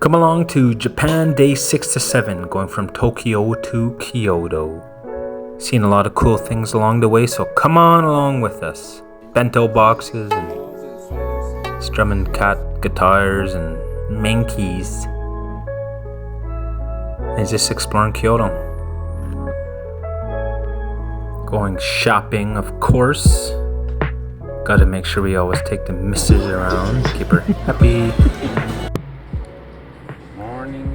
Come along to Japan day 6 to 7, going from Tokyo to Kyoto. Seen a lot of cool things along the way, so come on along with us. Bento boxes and strumming cat guitars and mankeys. And just exploring Kyoto. Going shopping, of course. Gotta make sure we always take the missus around, keep her happy.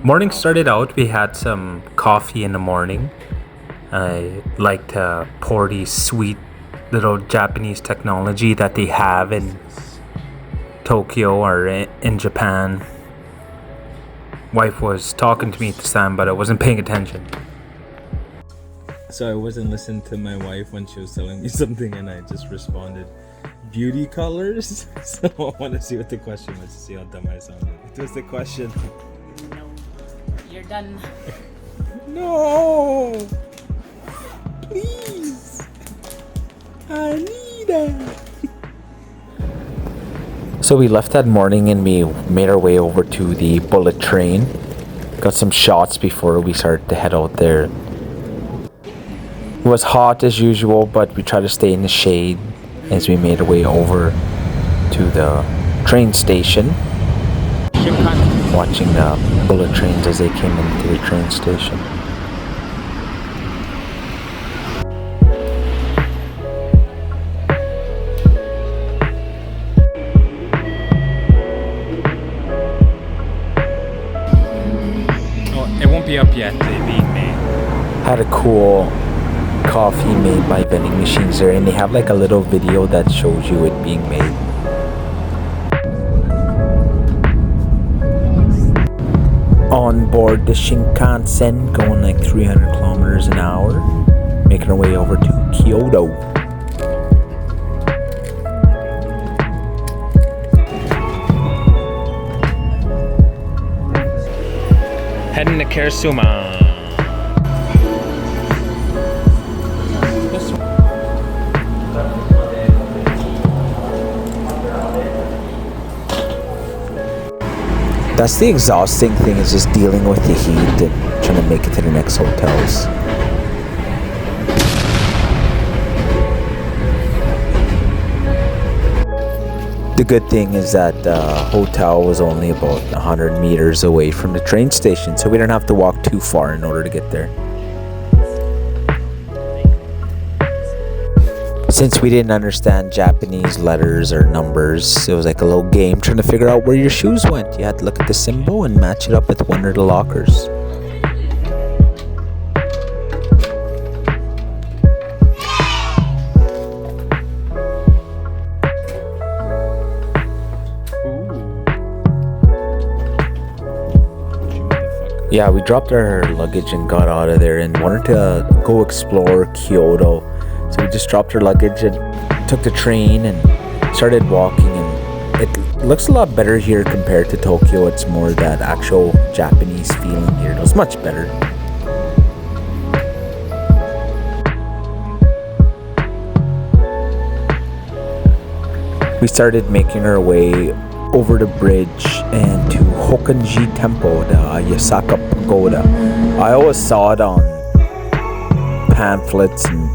Morning started out, we had some coffee in the morning. I like to pour these sweet little Japanese technology that they have in Tokyo or in Japan. Wife was talking to me at the time, but I wasn't paying attention. So I wasn't listening to my wife when she was telling me something, and I just responded, beauty colors? So I want to see what the question was, to see how dumb I sounded. What was the question? No. You're done. No! Please! I need it! So we left that morning and we made our way over to the bullet train. Got some shots before we started to head out there. It was hot as usual, but we tried to stay in the shade as we made our way over to the train station. Watching the bullet trains as they came into the train station. It won't be up yet, they're being made. Had a cool coffee made by vending machines there, and they have like a little video that shows you it being made. On board the Shinkansen, going like 300 kilometers an hour, making our way over to Kyoto. Heading to Karasuma. That's the exhausting thing, is just dealing with the heat and trying to make it to the next hotels. The good thing is that the hotel was only about 100 meters away from the train station, so we don't have to walk too far in order to get there. Since we didn't understand Japanese letters or numbers, it was like a little game trying to figure out where your shoes went. You had to look at the symbol and match it up with one of the lockers. Yeah, we dropped our luggage and got out of there and wanted to go explore Kyoto. So we just dropped our luggage and took the train and started walking, and it looks a lot better here compared to Tokyo. It's more that actual Japanese feeling here. It was much better. We started making our way over the bridge and to Hokkenji Temple, the Yasaka Pagoda. I always saw it on pamphlets and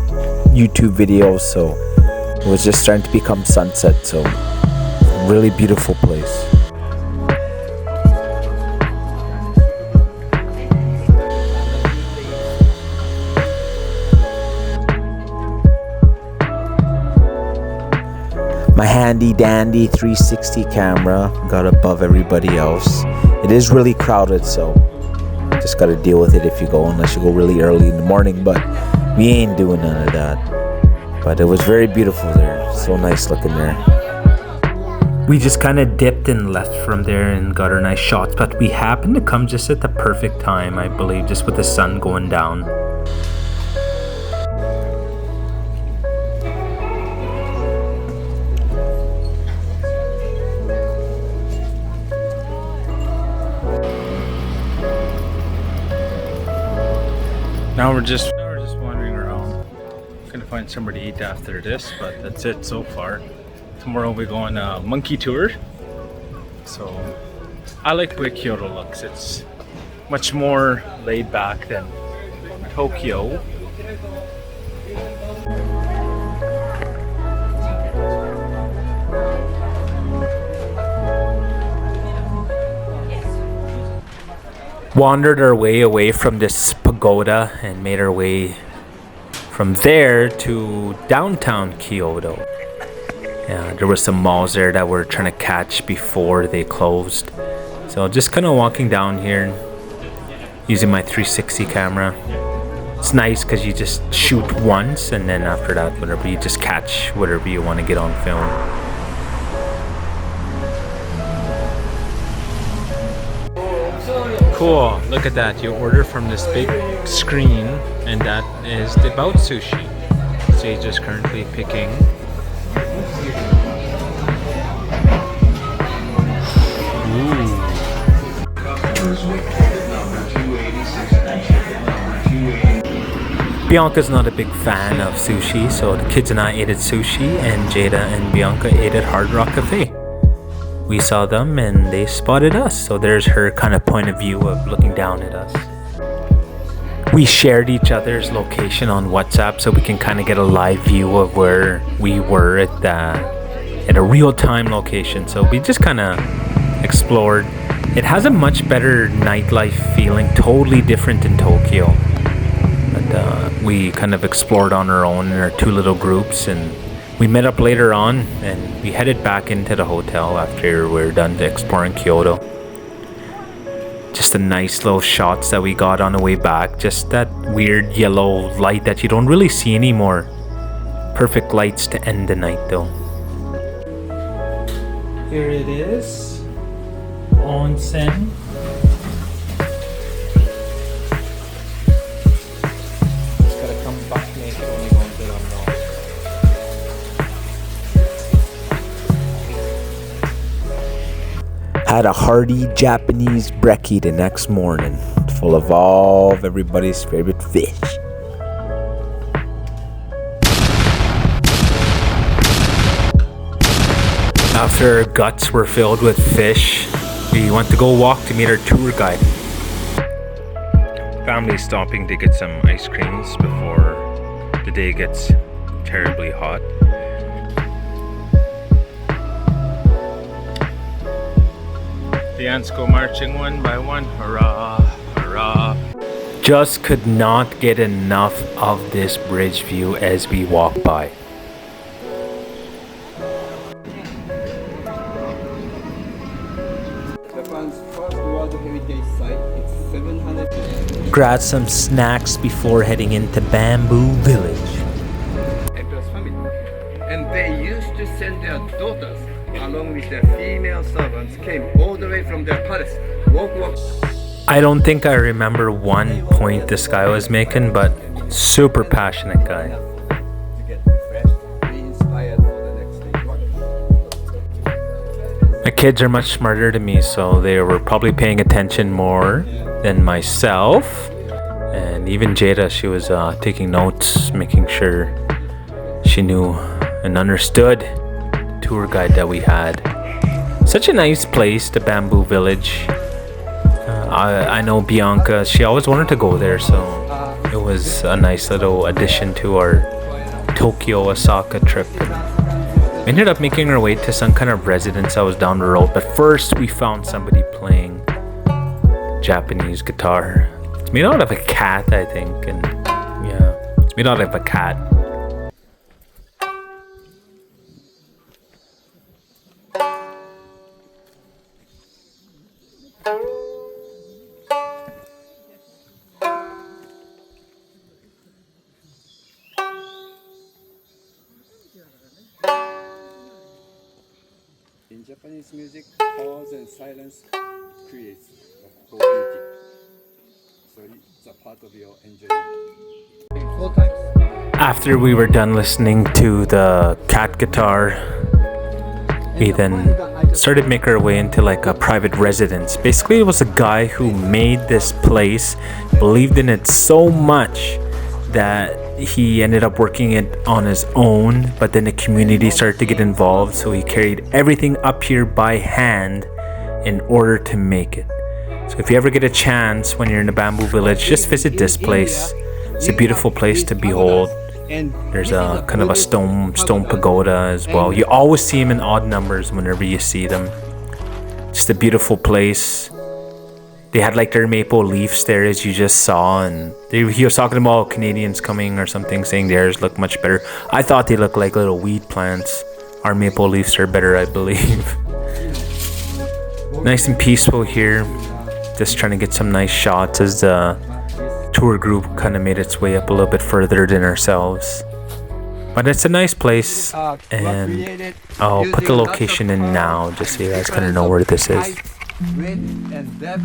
YouTube videos, so it was just starting to become sunset, so really beautiful place. My handy dandy 360 camera got above everybody else. It is really crowded, so just gotta deal with it if you go, unless you go really early in the morning, but we ain't doing none of that. But it was very beautiful there. So nice looking there. We just kind of dipped and left from there and got our nice shots, but we happened to come just at the perfect time, I believe, just with the sun going down. Now we're just wandering around. Gonna find somewhere to eat after this, but that's it so far. Tomorrow we're going on a monkey tour. So I like the way Kyoto looks. It's much more laid back than Tokyo. Wandered our way away from this pagoda and made our way from there to downtown Kyoto. Yeah, there were some malls there that we're trying to catch before they closed. So just kind of walking down here using my 360 camera. It's nice because you just shoot once and then after that, whatever, you just catch whatever you want to get on film. Cool, look at that. You order from this big screen and that is the Bout Sushi. Sage is currently picking. Ooh. Bianca's not a big fan of sushi, so the kids and I ate at sushi and Jada and Bianca ate at Hard Rock Cafe. We saw them and they spotted us, so there's her kind of point of view of looking down at us. We shared each other's location on WhatsApp so we can kind of get a live view of where we were at a real-time location. So we just kind of explored. It has a much better nightlife feeling, totally different in Tokyo. But we kind of explored on our own in our two little groups, and we met up later on and we headed back into the hotel after we were done exploring Kyoto. Just the nice little shots that we got on the way back. Just that weird yellow light that you don't really see anymore. Perfect lights to end the night though. Here it is. Onsen. Just gotta come back naked when you go into the Had a hearty Japanese brekkie the next morning, full of all of everybody's favorite fish. After our guts were filled with fish, we went to go walk to meet our tour guide. Family stopping to get some ice creams before the day gets terribly hot. The ants go marching one by one, hurrah, hurrah. Just could not get enough of this bridge view as we walk by. Japan's first World Heritage Site. It's 700. Grab some snacks before heading into Bamboo Village. Emperor's family, and they used to send their daughters along with their female servants. Came all the way from their palace. Walk. I don't think I remember one point this guy was making, but super passionate guy. To get refreshed, be inspired for the next day. My kids are much smarter than me, so they were probably paying attention more than myself. And even Jada, she was taking notes, making sure she knew and understood the tour guide that we had. Such a nice place, the Bamboo Village. I know Bianca, she always wanted to go there, so it was a nice little addition to our Tokyo Osaka trip. We ended up making our way to some kind of residence that was down the road, but first we found somebody playing Japanese guitar. It's made out of a cat, I think, and yeah, it's made out of a cat. In Japanese music, pause and silence creates a whole beauty. So it's a part of your enjoyment. 4 times. After we were done listening to the cat guitar, we then started making our way into like a private residence. Basically, it was a guy who made this place, believed in it so much that he ended up working it on his own, but then the community started to get involved, so he carried everything up here by hand in order to make it. So if you ever get a chance when you're in the Bamboo Village, just visit this place. It's a beautiful place to behold. There's a kind of a stone pagoda as well. You always see them in odd numbers whenever you see them. Just a beautiful place. They had like their maple leaves there, as you just saw, and he was talking about Canadians coming or something, saying theirs look much better. I thought they looked like little weed plants. Our maple leaves are better, I believe. Nice and peaceful here. Just trying to get some nice shots as the tour group kind of made its way up a little bit further than ourselves. But it's a nice place, and I'll put the location in now just so you guys kind of know where this is. Width and depth,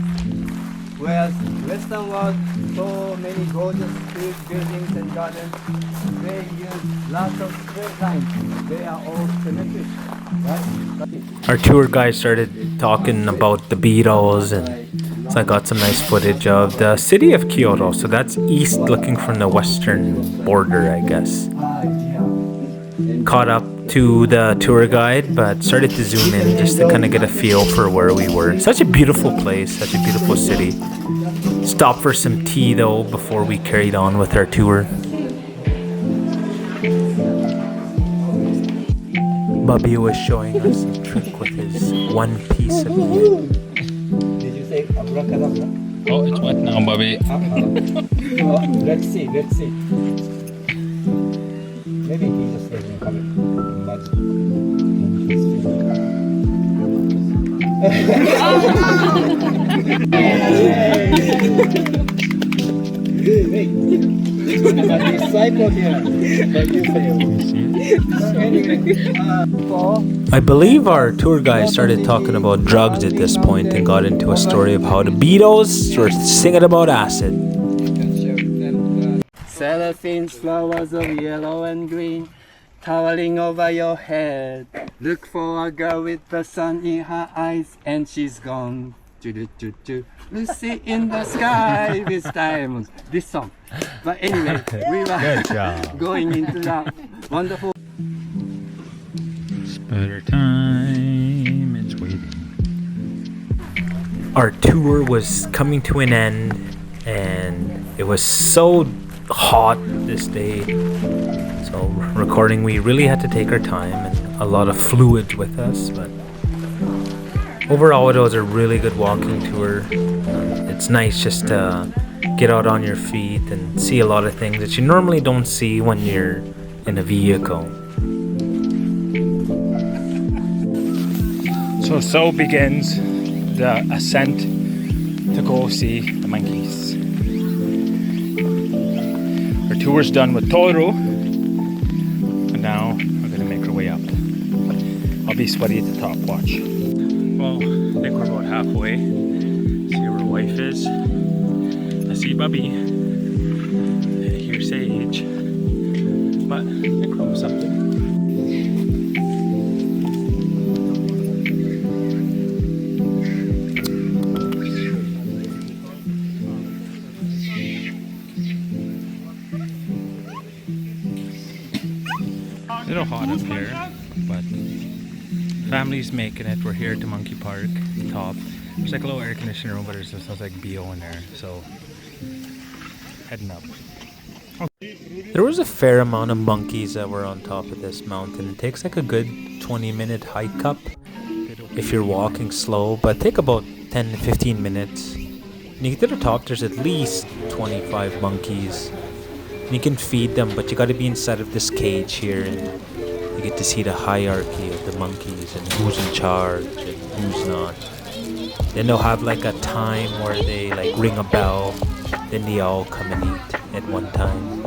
whereas Western world, so many gorgeous street buildings and gardens, they use lots of straight lines. They are all symmetric, right? Our tour guide started talking about the Beatles, and so I got some nice footage of the city of Kyoto. So that's east, looking from the western border, I guess. Caught up to the tour guide, but started to zoom in just to kind of get a feel for where we were. Such a beautiful place, such a beautiful city. Stopped for some tea though before we carried on with our tour. Bubby was showing us a trick with his one piece of yen. Did you say abracadabra? Oh, it's wet now, Bobby. Let's see. Maybe he just doesn't have it. But I'm a disciple here, but you failed. Anyway, I believe our tour guide started talking about drugs at this point and got into a story of how the Beatles were singing about acid. Seraphine's flowers of yellow and green, towering over your head. Look for a girl with the sun in her eyes, and she's gone. Lucy in the sky with diamonds. This song. But anyway, we were going into that wonderful. Spider time. It's waiting. Our tour was coming to an end, and it was so hot this day. So recording, we really had to take our time and a lot of fluids with us, but overall it was a really good walking tour. It's nice just to get out on your feet and see a lot of things that you normally don't see when you're in a vehicle. So begins the ascent to go see the monkeys. Our tour's done with Toru, and now we're gonna make our way up. I'll be sweaty at the top, watch. Well, I think we're about halfway. See where our wife is. I see Bubby. I hear Sage. But I think we're almost up there. A little hot up here, but family's making it. We're here at the Monkey Park, top. There's like a little air conditioner room, but it smells like BO in there, so heading up. There was a fair amount of monkeys that were on top of this mountain. It takes like a good 20-minute hike up if you're walking slow, but take about 10 to 15 minutes. When you get to the top, there's at least 25 monkeys. You can feed them, but you gotta be inside of this cage here, and you get to see the hierarchy of the monkeys and who's in charge and who's not. Then they'll have like a time where they like ring a bell, then they all come and eat at one time.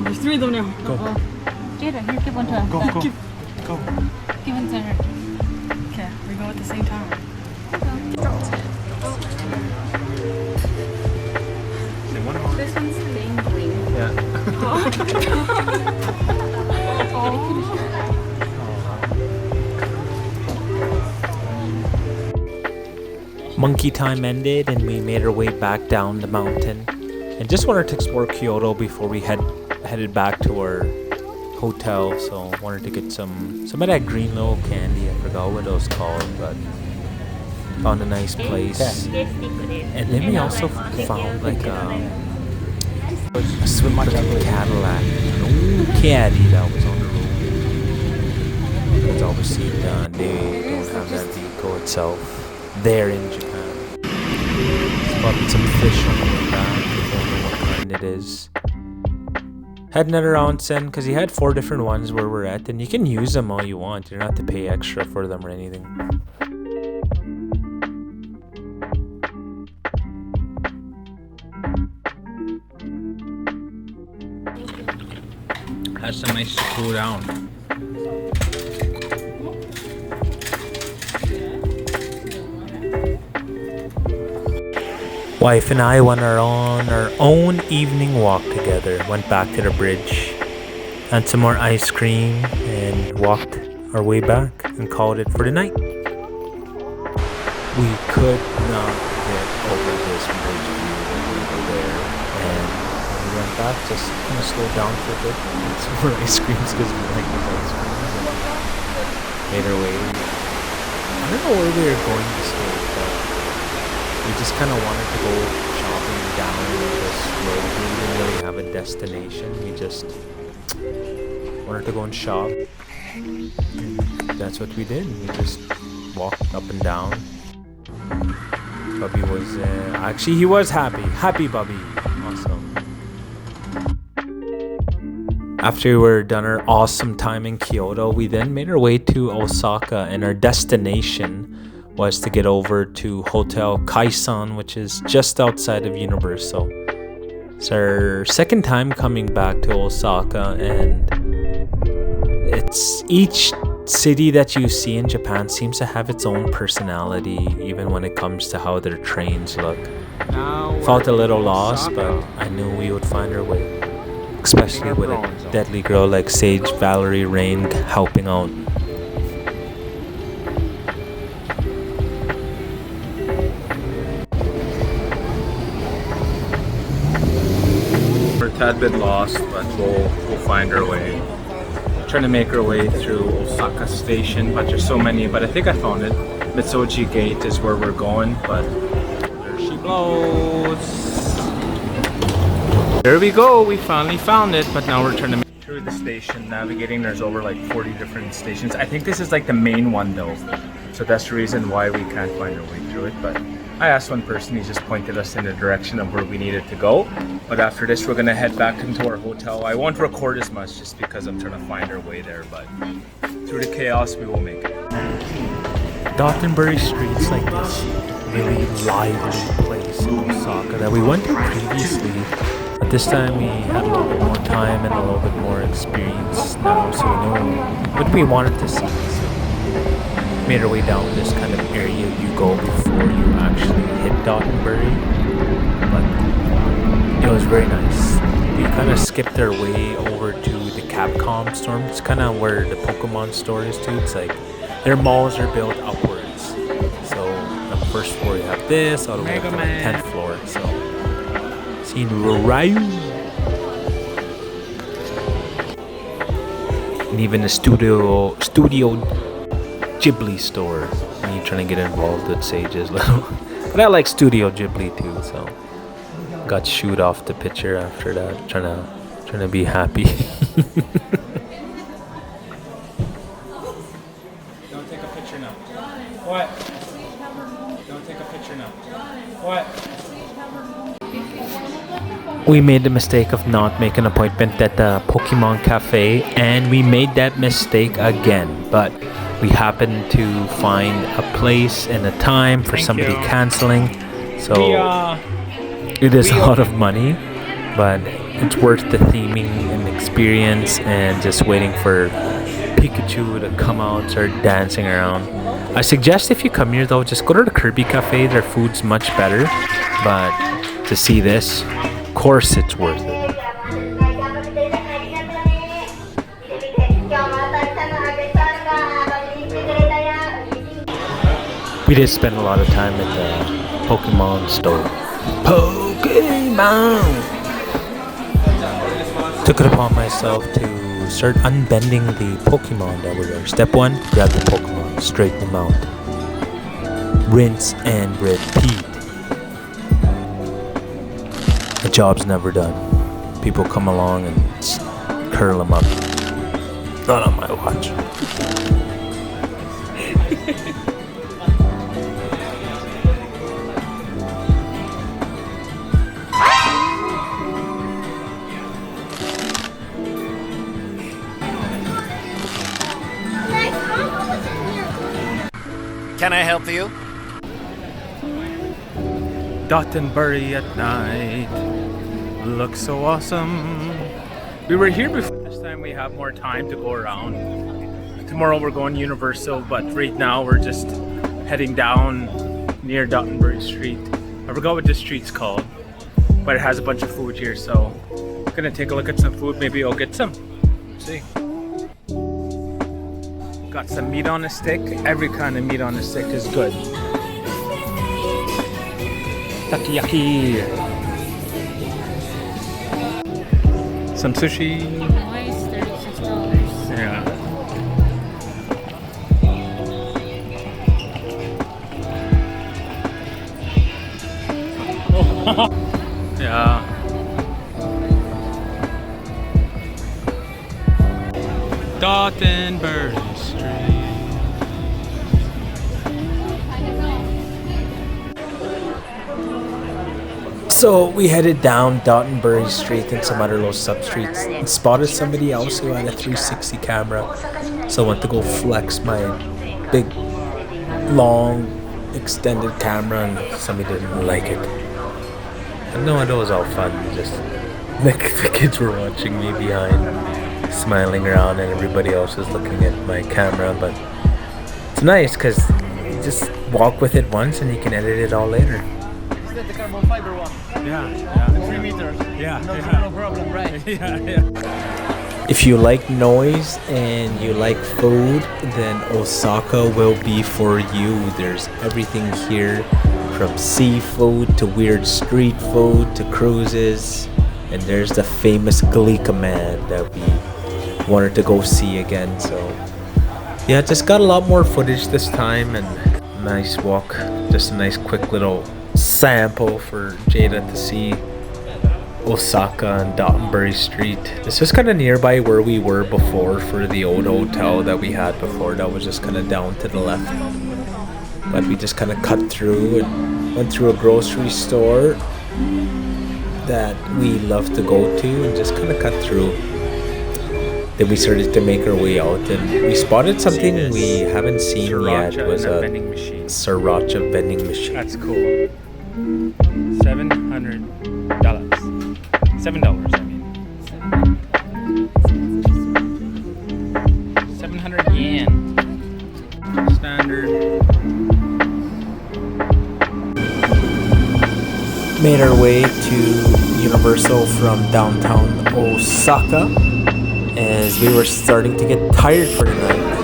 There's three of them now. Go. Jada, here, give one to her. Go. Give one to her. Okay, we go at the same time. This one's dangling. Monkey time ended and we made our way back down the mountain, and just wanted to explore Kyoto before we headed back to our hotel, so wanted to get some of that green little candy. I forgot what it was called, but found a nice place. And then we also found like a swimming Cadillac, an old caddy that was on the road. It's obviously they don't have that vehicle itself there in Japan. Spotted some fish on the way back. Don't know what kind it is. Had another onsen because he had 4 different ones where we're at, and you can use them all you want. You don't have to pay extra for them or anything. Had some nice to cool down. Wife and I went on our own evening walk together. Went back to the bridge, had some more ice cream, and walked our way back and called it for the night. We could not get over this bridge view when we were there, and when we went back, just kind of slowed down for a bit, had some more ice creams because we like those ice creams, and made our way. I don't know where we were going this way, but we just kind of wanted to go shopping down this road. We didn't really have a destination. We just wanted to go and shop. And that's what we did. We just walked up and down. Bubby was actually he was happy. Happy Bubby. Awesome. After we were done our awesome time in Kyoto, we then made our way to Osaka, and our destination was to get over to Hotel Kaisan, which is just outside of Universal. It's our second time coming back to Osaka, and it's each city that you see in Japan seems to have its own personality, even when it comes to how their trains look. Felt a little lost, but I knew we would find our way, especially with a deadly girl like Sage Valerie Rain helping out. We're a tad bit lost, but we'll find our way. Trying to make our way through Osaka Station, but there's so many. But I think I found it. Mitsuoji Gate is where we're going, but there she blows. There we go. We finally found it, but now we're trying to make through the station, navigating. There's over like 40 different stations. I think this is like the main one though, so that's the reason why we can't find our way through it. But I asked one person, he just pointed us in the direction of where we needed to go. But after this, we're gonna head back into our hotel. I won't record as much just because I'm trying to find our way there, but through the chaos, we will make it. Dotonbori Street's like this really lively place in Osaka that we went to previously. But this time we had a little bit more time and a little bit more experience now, so we know what we wanted to see. So made our way down this kind of area you go before you actually hit Dotonbori. But it was very nice. We kind of skipped our way over to the Capcom store. It's kind of where the Pokemon store is too. It's like their malls are built upwards. So on the first floor you have this, all the way up to the 10th floor. So seeing Ryu. And even the Studio Ghibli store. And you're trying to get involved with Sage's little. But I like Studio Ghibli too, so got shoot off the picture after that, trying to be happy. Don't take a picture now. What? Don't take a picture now. What? We made the mistake of not making an appointment at the Pokemon Cafe, and we made that mistake again, but we happened to find a place and a time for somebody canceling, so it is a lot of money, but it's worth the theming and experience and just waiting for Pikachu to come out, start dancing around. I suggest if you come here though, just go to the Kirby Cafe. Their food's much better, but to see this, of course it's worth it. We did spend a lot of time at the Pokemon store. Pokemon! Took it upon myself to start unbending the Pokemon that were there. Step 1, grab the Pokemon, straighten them out. Rinse and repeat. The job's never done. People come along and curl them up. Not on my watch. Can I help you? Dotonbury at night looks so awesome. We were here before. This time we have more time to go around. Tomorrow we're going Universal, but right now we're just heading down near Dotonbury Street. I forgot what this street's called, but it has a bunch of food here, so I'm gonna take a look at some food. Maybe I'll get some. See. Got some meat on a stick. Every kind of meat on a stick is good. Takoyaki. Some sushi. Nice, $36. Yeah. Yeah. Dotonbury Street. So we headed down Dotonbury Street and some other little sub streets and spotted somebody else who had a 360 camera. So I went to go flex my big, long, extended camera, and somebody didn't like it. But no, it was all fun. Just like the kids were watching me behind, smiling around, and everybody else was looking at my camera. But it's nice because you just walk with it once and you can edit it all later. The carbon fiber one. Yeah. 3 meters. Yeah. No problem, right? Yeah. If you like noise and you like food, then Osaka will be for you. There's everything here, from seafood to weird street food to cruises. And there's the famous Glica Man that we wanted to go see again. So yeah, just got a lot more footage this time, and nice walk. Just a nice quick little sample for Jada to see Osaka and Dotonbury Street. This was kind of nearby where we were before for the old hotel that we had before. That was just kind of down to the left. But we just kind of cut through and went through a grocery store that we love to go to and just kind of cut through. Then we started to make our way out and we spotted something we haven't seen yet. It was a vending machine. sriracha vending machine. That's cool. $700. $7, I mean. 700 yen. Standard. Made our way to Universal from downtown Osaka as we were starting to get tired for the night.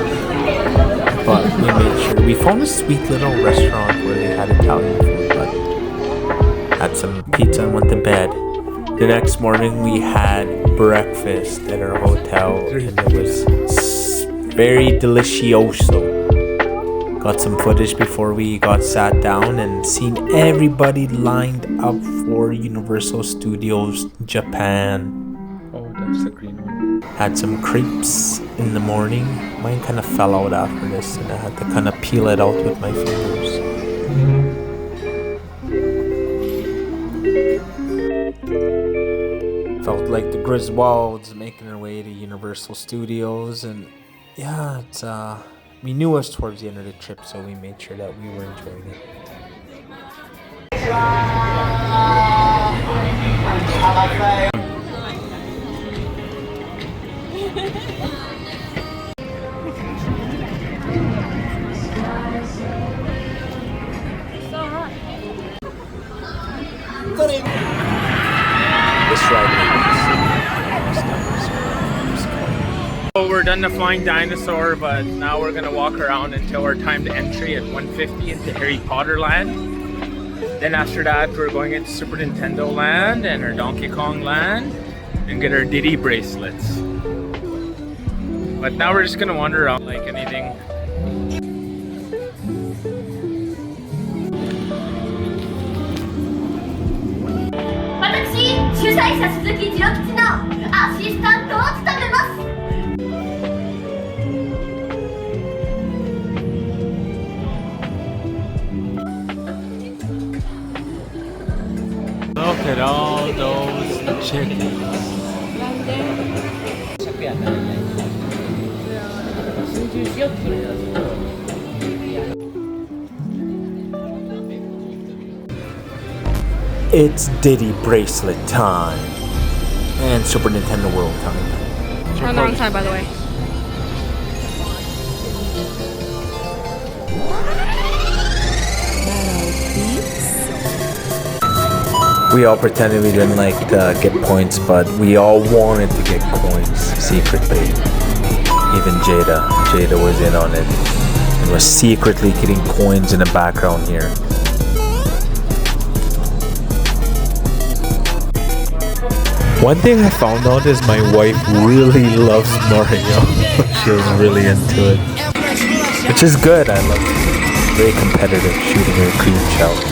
But we made sure. We found a sweet little restaurant where they had Italian food, but had some pizza and went to bed. The next morning we had breakfast at our hotel and it was very delicioso. Got some footage before we got sat down and seen everybody lined up for Universal Studios Japan. Oh, that's the green one. Had some crepes in the morning. Mine kind of fell out after this and I had to kind of peel it out with my fingers. Felt like the Griswolds making their way to Universal Studios, and yeah, it's we knew it was towards the end of the trip, so we made sure that we were enjoying it. This ride So we're done the flying dinosaur, but now we're gonna walk around until our time to entry at 1:50 into Harry Potter Land. Then after that, we're going into Super Nintendo Land and our Donkey Kong Land and get our Diddy bracelets. But now we're just gonna wander around like anything. Look at all those chickens. It's Diddy bracelet time. And Super Nintendo World time. We're on the wrong side, by the way. We all pretended we didn't like to get points, but we all wanted to get coins secretly. Even Jada. Jada was in on it and was secretly getting coins in the background here. One thing I found out is my wife really loves Mario. She was really into it. Which is good, I love it. Very competitive, shooting her cream shell.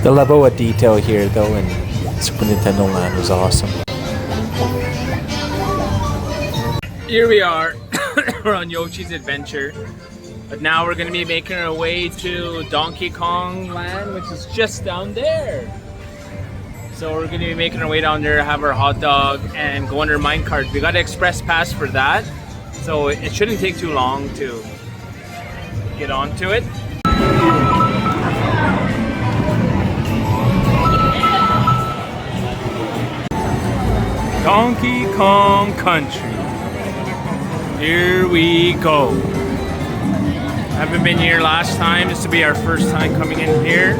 The level of detail here, though, in Super Nintendo Land was awesome. Here we are. We're on Yoshi's Adventure. But now we're going to be making our way to Donkey Kong Land, which is just down there. So we're going to be making our way down there, have our hot dog, and go under minecart. We got an express pass for that. So it shouldn't take too long to get onto it. Donkey Kong Country. Here we go. Haven't been here last time. This will be our first time coming in here.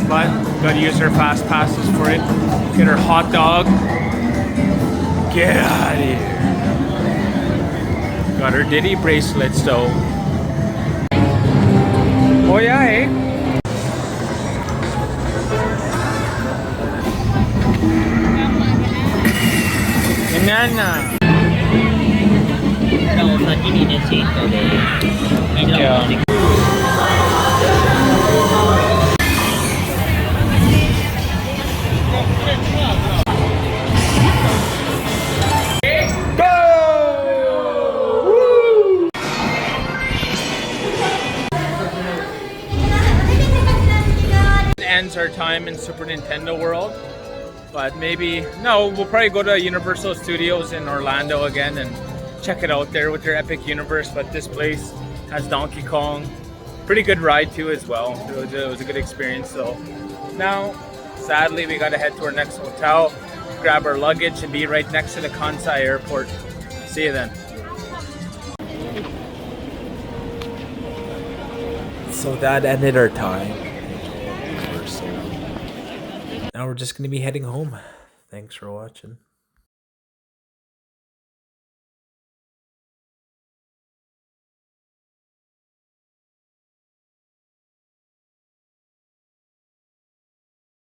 But gotta use our fast passes for it. Get our hot dog. Get out of here. Got our Diddy bracelets though. Oh yeah, eh? Banana. Ends our time in Super Nintendo World, but maybe we'll probably go to Universal Studios in Orlando again and check it out there with their Epic Universe. But this place has Donkey Kong, pretty good ride too as well. It was a good experience. So now sadly we gotta head to our next hotel, grab our luggage, and be right next to the Kansai airport. See you then. So that ended our time. Now we're just going to be heading home. Thanks for watching.